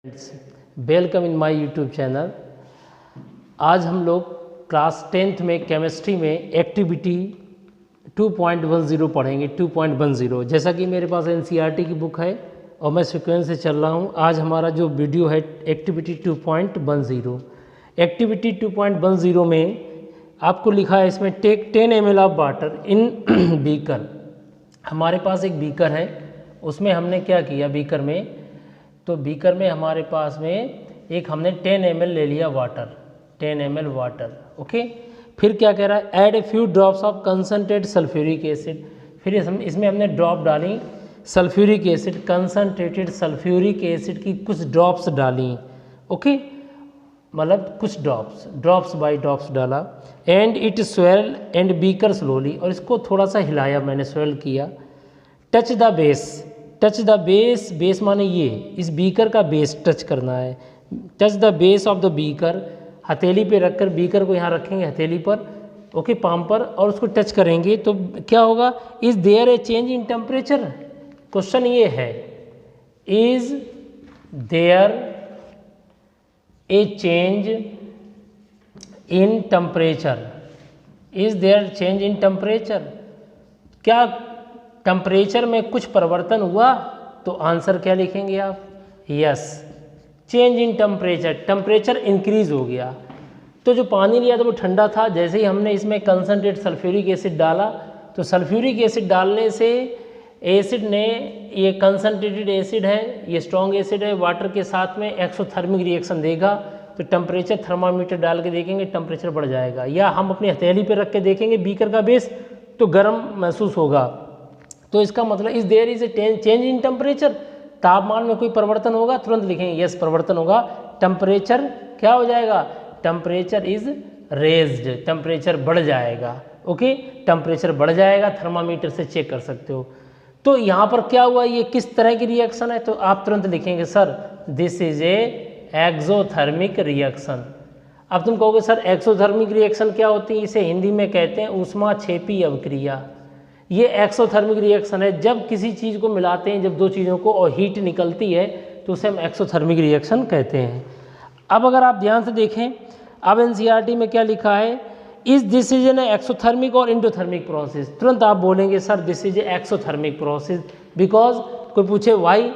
Welcome in my YouTube channel. आज हम लोग क्लास 10th में केमिस्ट्री में एक्टिविटी 2.10 पढ़ेंगे। 2.10 जैसा कि मेरे पास एनसीईआरटी की बुक है और मैं सीक्वेंस से चल रहा हूँ। आज हमारा जो वीडियो है एक्टिविटी 2.10। एक्टिविटी 2.10 में आपको लिखा है इसमें take 10 ml of water in beaker. हमारे पास एक बीकर है, उसमें हमने क्या किया बीकर में, तो बीकर में हमारे पास में एक हमने 10 ml ले लिया वाटर, 10 ml वाटर। ओके, फिर क्या कह रहा है, add a few drops of concentrated sulphuric acid. फिर इसमें हमने ड्रॉप डाली sulphuric acid, concentrated sulphuric acid की कुछ ड्रॉप्स डाली। ओके, मतलब कुछ ड्रॉप्स बाय ड्रॉप्स डाला। And it swell and beaker slowly, और इसको थोड़ा सा हिलाया मैंने, स्वेल किया। टच द बेस, बेस माने ये इस बीकर का बेस टच करना है। Touch the base of the beaker, हथेली पे रखकर बीकर को यहाँ रखेंगे हथेली पर, ओके, पाम पर, और उसको टच करेंगे तो क्या होगा, is there a change in temperature. Question ये है, is there a change in temperature, is there change in temperature, क्या टेम्परेचर में कुछ परिवर्तन हुआ? तो आंसर क्या लिखेंगे आप, yes, change in temperature, temperature increase हो गया। तो जो पानी लिया था वो ठंडा था, जैसे ही हमने इसमें कंसनट्रेट सल्फ्यूरिक एसिड डाला तो सल्फ्यूरिक एसिड डालने से एसिड ने, ये कंसनट्रेटेड एसिड है, ये स्ट्रॉन्ग एसिड है, वाटर के साथ में एक्सोथर्मिक रिएक्शन देगा। तो टेम्परेचर थर्मामीटर डाल के देखेंगे टेम्परेचर बढ़ जाएगा, या हम अपनी हथेली पे रख के देखेंगे बीकर का बेस तो गर्म महसूस होगा। तो इसका मतलब is there is a change in temperature, तापमान में कोई परिवर्तन होगा, तुरंत लिखेंगे यस परिवर्तन होगा। टेम्परेचर क्या हो जाएगा, टेम्परेचर इज रेज्ड, टेम्परेचर बढ़ जाएगा। ओके, टेम्परेचर बढ़ जाएगा, थर्मामीटर से चेक कर सकते हो। तो यहाँ पर क्या हुआ, ये किस तरह की रिएक्शन है, तो आप तुरंत लिखेंगे sir this is a exothermic reaction. अब तुम कहोगे सर एक्सोथर्मिक रिएक्शन क्या होती है, इसे हिंदी में कहते हैं ऊष्माक्षेपी अवक्रिया। ये एक्सोथर्मिक रिएक्शन है, जब किसी चीज़ को मिलाते हैं, जब दो चीज़ों को और हीट निकलती है तो उसे हम एक्सोथर्मिक रिएक्शन कहते हैं। अब अगर आप ध्यान से देखें, अब एनसीईआरटी में क्या लिखा है, इस दिस इज एन एक्सोथर्मिक और इंडोथर्मिक प्रोसेस। तुरंत आप बोलेंगे sir this is a exothermic process, because कोई पूछे वाई,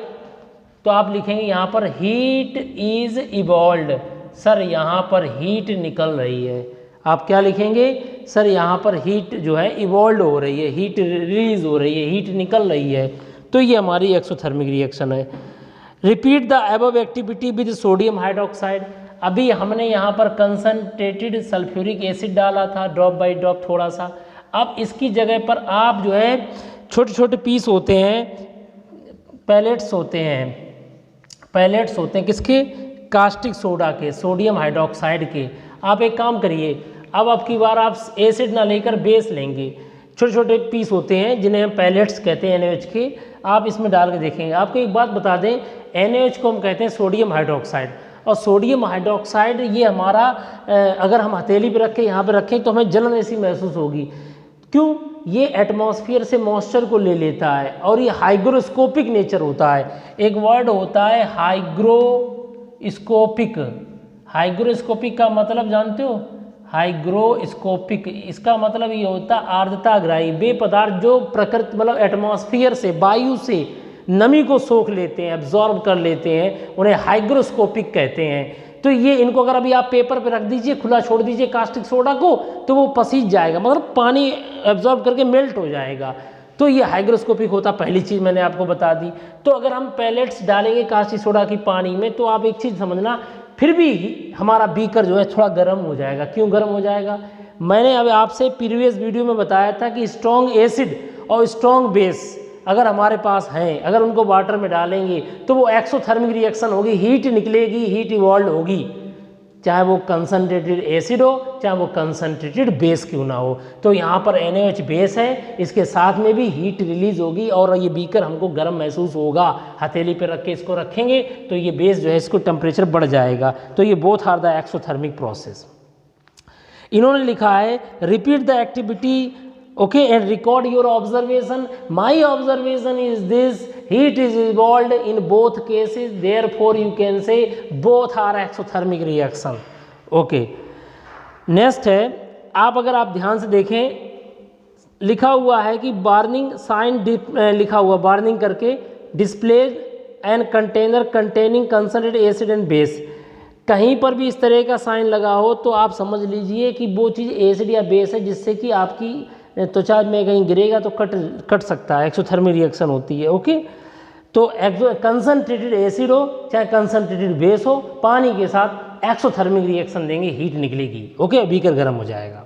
तो आप लिखेंगे यहाँ पर हीट इज इवॉल्व्ड। सर यहाँ पर हीट निकल रही है, आप क्या लिखेंगे, सर यहाँ पर हीट जो है इवॉल्व हो रही है, हीट रिलीज हो रही है, हीट निकल रही है। तो ये हमारी एक्सोथर्मिक रिएक्शन है। Repeat the above activity with sodium hydroxide. अभी हमने यहाँ पर कंसनट्रेटेड सल्फ्यूरिक एसिड डाला था, ड्रॉप बाय ड्रॉप थोड़ा सा। अब इसकी जगह पर आप जो है छोटे छोटे पीस होते हैं, पैलेट्स होते हैं किसके, कास्टिक सोडा के, सोडियम हाइड्रोक्साइड के। आप एक काम करिए, अब अब की बार आप एसिड ना लेकर बेस लेंगे, छोटे छोटे पीस होते हैं जिन्हें हम पैलेट्स कहते हैं NaOH के, आप इसमें डाल के देखेंगे। आपको एक बात बता दें, NaOH को हम कहते हैं सोडियम हाइड्रोक्साइड, और सोडियम हाइड्रोक्साइड ये हमारा अगर हम हथेली पे रखें, यहाँ पे रखें तो हमें जलन ऐसी महसूस होगी। क्यों? ये एटमॉस्फेयर से मॉइस्चर को ले लेता है और ये हाइग्रोस्कोपिक नेचर होता है। एक वर्ड होता है हाइग्रोस्कोपिक, हाइग्रोस्कोपिक का मतलब जानते हो, हाइग्रोस्कोपिक, इसका मतलब ये होता है आर्द्रताग्राही, वे पदार्थ जो प्रकृति मतलब एटमॉस्फेयर से, वायु से नमी को सोख लेते हैं, एब्जॉर्ब कर लेते हैं, उन्हें हाइग्रोस्कोपिक कहते हैं। तो ये इनको अगर अभी आप पेपर पे रख दीजिए, खुला छोड़ दीजिए कास्टिक सोडा को, तो वो पसीज जाएगा, मतलब पानी एब्जॉर्ब करके मेल्ट हो जाएगा। तो ये हाइग्रोस्कोपिक होता, पहली चीज़ मैंने आपको बता दी। तो अगर हम पैलेट्स डालेंगे कास्टिक सोडा की पानी में, तो आप एक चीज़ समझना, फिर भी हमारा बीकर जो है थोड़ा गर्म हो जाएगा। क्यों गर्म हो जाएगा? मैंने अब आपसे प्रीवियस वीडियो में बताया था कि स्ट्रॉन्ग एसिड और स्ट्रॉन्ग बेस अगर हमारे पास हैं, अगर उनको वाटर में डालेंगे तो वो एक्सोथर्मिक रिएक्शन होगी, हीट निकलेगी, हीट इवॉल्व होगी, चाहे वो कंसनट्रेटेड एसिड हो, चाहे वो कंसनट्रेटेड बेस क्यों ना हो। तो यहाँ पर NaOH बेस है, इसके साथ में भी हीट रिलीज होगी और ये बीकर हमको गर्म महसूस होगा। हथेली पे रख के इसको रखेंगे तो ये बेस जो है इसको टेम्परेचर बढ़ जाएगा। तो ये both are the exothermic process. इन्होंने लिखा है repeat the activity Okay, and record your observation. My observation is this: heat is evolved in both cases, therefore you can say both are exothermic reaction. Okay, next है, आप अगर आप ध्यान से देखें, लिखा हुआ है कि वार्निंग साइन लिखा हुआ वार्निंग करके display and container containing concentrated acid and base, कहीं पर भी इस तरह का साइन लगा हो तो आप समझ लीजिए कि वो चीज़ एसिड या बेस है, जिससे कि आपकी त्वचा में कहीं गिरेगा तो कट सकता है, एक्सोथर्मिक रिएक्शन होती है। ओके, तो कंसंट्रेटेड एसिड हो चाहे कंसंट्रेटेड बेस हो, पानी के साथ एक्सोथर्मिक रिएक्शन देंगे, हीट निकलेगी। ओके, बीकर गर्म हो जाएगा।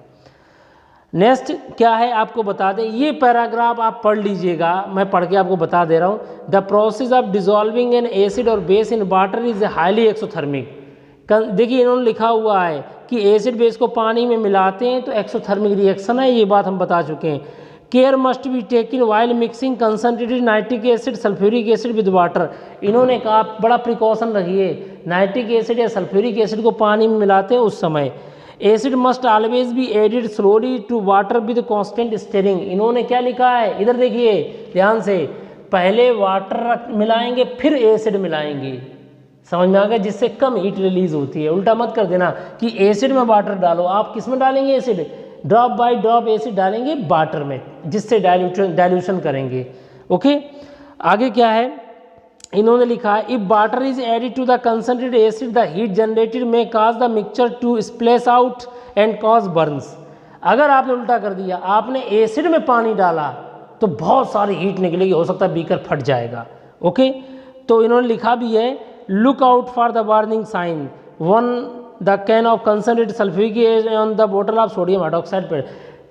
नेक्स्ट क्या है आपको बता दें, ये पैराग्राफ आप पढ़ लीजिएगा, मैं पढ़ के आपको बता दे रहा हूँ। The process of dissolving an acid और base in water is highly exothermic. देखिए इन्होंने लिखा हुआ है कि एसिड बेस को पानी में मिलाते हैं तो एक्सोथर्मिक रिएक्शन है, ये बात हम बता चुके हैं। Care must be taken while mixing concentrated nitric acid sulphuric acid with water. इन्होंने कहा बड़ा प्रिकॉशन रखिए, नाइट्रिक एसिड या सल्फ्यूरिक एसिड को पानी में मिलाते हैं उस समय acid must always be added slowly to water with constant stirring. इन्होंने क्या लिखा है, इधर देखिए ध्यान से, पहले वाटर मिलाएंगे फिर एसिड मिलाएंगे, समझ में आ गया, जिससे कम हीट रिलीज होती है। उल्टा मत कर देना कि एसिड में वाटर डालो, आप किस में डालेंगे acid, drop by drop acid डालेंगे वाटर में, जिससे डाइल्यूशन करेंगे। ओके, आगे क्या है, इन्होंने लिखा है if water is added to the concentrated acid the heat generated may cause the mixture to splash out and cause burns. अगर आपने उल्टा कर दिया, आपने एसिड में पानी डाला तो बहुत सारी हीट निकलेगी, हो सकता है बीकर फट जाएगा। ओके, तो इन्होंने लिखा भी है look out for the warning sign, one the can of concentrated sulphuric acid on the बोतल ऑफ सोडियम हाइड्रोक्साइड पर।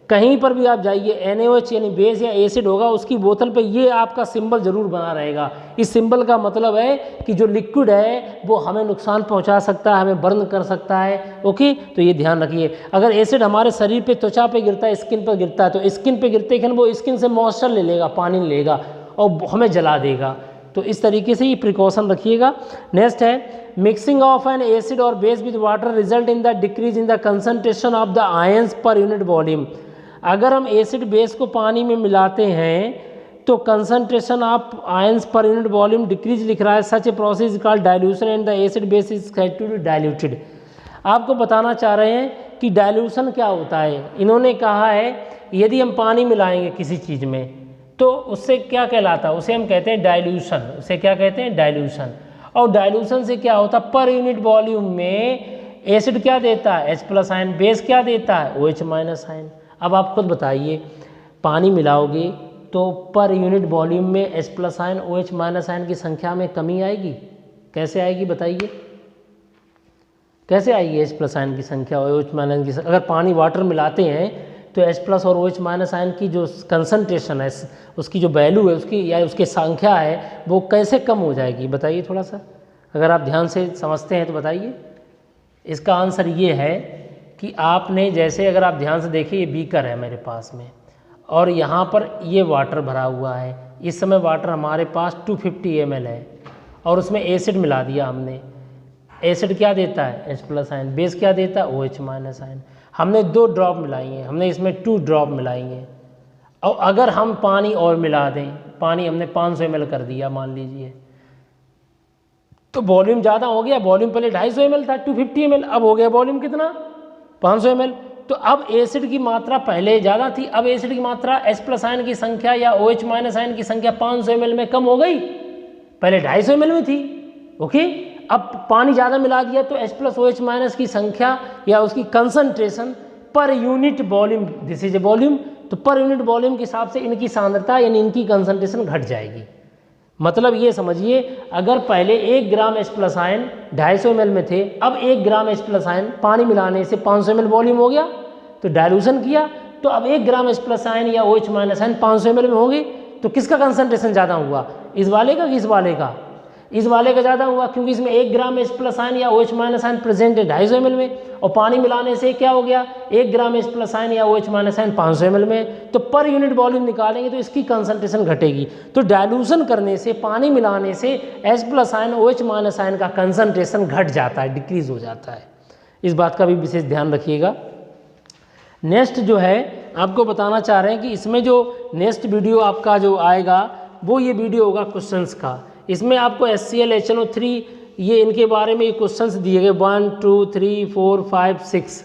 कहीं पर भी आप जाइए NaOH यानी बेस या एसिड होगा, उसकी बोतल पे ये आपका सिंबल जरूर बना रहेगा। इस सिंबल का मतलब है कि जो लिक्विड है वो हमें नुकसान पहुंचा सकता है, हमें बर्न कर सकता है। ओके, तो ये ध्यान रखिए। अगर एसिड हमारे शरीर पे, त्वचा पे गिरता है, स्किन पर गिरता है, तो स्किन पे गिरते ही वो स्किन से मॉइस्चर ले लेगा, पानी लेगा और हमें जला देगा। तो इस तरीके से ये प्रिकॉशन रखिएगा। नेक्स्ट है मिक्सिंग ऑफ एन एसिड और base with water result in the decrease in the concentration of the ions per unit volume. अगर हम एसिड बेस को पानी में मिलाते हैं तो concentration of ions per unit volume decrease लिख रहा है। Such a process is called dilution and the acid base is said to be diluted. आपको बताना चाह रहे हैं कि डाइल्यूशन क्या होता है। इन्होंने कहा है यदि हम पानी मिलाएंगे किसी चीज़ में तो उससे क्या कहलाता है, उसे हम कहते हैं डाइल्यूशन। उसे क्या कहते हैं, डाइल्यूशन। और डाइल्यूशन से क्या होता है, पर यूनिट वॉल्यूम में एसिड क्या देता है, H+ आयन, बेस क्या देता है, OH- आयन। अब आप खुद बताइए, पानी मिलाओगे तो पर यूनिट वॉल्यूम में H+ आयन OH- आयन की संख्या में कमी आएगी। कैसे आएगी बताइए, कैसे आएगी H+ आयन की संख्या OH- आयन की संख्या? अगर पानी वाटर मिलाते हैं तो H+ और OH- आयन की जो कंसंट्रेशन है, उसकी जो वैल्यू है उसकी या उसकी संख्या है, वो कैसे कम हो जाएगी बताइए थोड़ा सा, अगर आप ध्यान से समझते हैं तो बताइए। इसका आंसर ये है कि आपने जैसे, अगर आप ध्यान से देखिए, ये बीकर है मेरे पास में और यहाँ पर ये वाटर भरा हुआ है। इस समय वाटर हमारे पास 250 ml है और उसमें एसिड मिला दिया हमने। एसिड क्या देता है, H+ आयन, बेस क्या देता है, OH- आयन। हमने 2 ड्रॉप मिलाई हैं, हमने इसमें 2 ड्रॉप मिलाई हैं। और अगर हम पानी और मिला दें, पानी हमने 500 ml कर दिया मान लीजिए, तो वॉल्यूम ज़्यादा हो गया। वॉल्यूम पहले 250 ml था, 250 ml, अब हो गया वॉल्यूम कितना, 500 ml। तो अब एसिड की मात्रा पहले ज़्यादा थी, अब एसिड की मात्रा H+ आयन की संख्या या OH- आयन की संख्या 500 ml में कम हो गई, पहले 250 ml में थी। ओके, अब पानी ज़्यादा मिला दिया तो H+ OH- की संख्या या उसकी कंसंट्रेशन पर unit volume, this is a volume, तो पर यूनिट वॉल्यूम के हिसाब से इनकी सांद्रता यानी इनकी कंसंट्रेशन घट जाएगी। मतलब ये समझिए, अगर पहले 1 ग्राम H+ आयन 250 ml में थे, अब 1 ग्राम H+ आयन पानी मिलाने से 500 ml वॉल्यूम हो गया, तो डाइल्यूशन किया, तो अब 1 ग्राम H+ आयन या OH- आयन 500 ml में होंगे, तो किसका कंसंट्रेशन ज़्यादा हुआ, इस वाले का कि इस वाले का, इस वाले का ज़्यादा हुआ, क्योंकि इसमें 1 ग्राम H+ आयन या OH- आयन प्रेजेंट है 250 ml में, और पानी मिलाने से क्या हो गया, 1 ग्राम H+ आयन या OH- आयन 500 ml में, तो पर यूनिट वॉल्यूम निकालेंगे तो इसकी कंसंट्रेशन घटेगी। तो डाइल्यूशन करने से, पानी मिलाने से H+ आयन OH- आयन का कंसंट्रेशन घट जाता है, डिक्रीज हो जाता है। इस बात का भी विशेष ध्यान रखिएगा। नेक्स्ट जो है आपको बताना चाह रहे हैं कि इसमें जो नेक्स्ट वीडियो आपका जो आएगा वो ये वीडियो होगा क्वेश्चंस का। इसमें आपको HCl HNO3 ये इनके बारे में क्वेश्चंस दिए गए 1 2 3 4 5 6।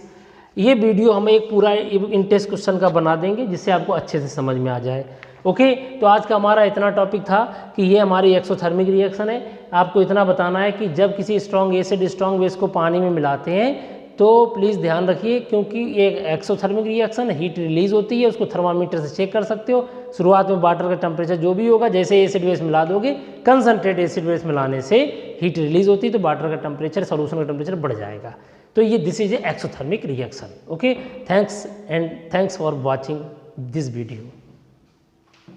ये वीडियो हम एक पूरा इन टेस्ट क्वेश्चन का बना देंगे जिससे आपको अच्छे से समझ में आ जाए। ओके, तो आज का हमारा इतना टॉपिक था कि ये हमारी एक्सोथर्मिक रिएक्शन है। आपको इतना बताना है कि जब किसी स्ट्रॉन्ग एसिड स्ट्रॉन्ग बेस को पानी में मिलाते हैं तो प्लीज़ ध्यान रखिए, क्योंकि ये एक्सोथर्मिक रिएक्शन हीट रिलीज होती है, उसको थर्मामीटर से चेक कर सकते हो। शुरुआत में वाटर का टेम्परेचर जो भी होगा, जैसे एसिड बेस मिला दोगे, कंसनट्रेट एसिड बेस मिलाने से हीट रिलीज होती है तो वाटर का टेम्परेचर, सोल्यूशन का टेम्परेचर बढ़ जाएगा। तो ये this is a exothermic reaction. Okay, thanks for watching this video.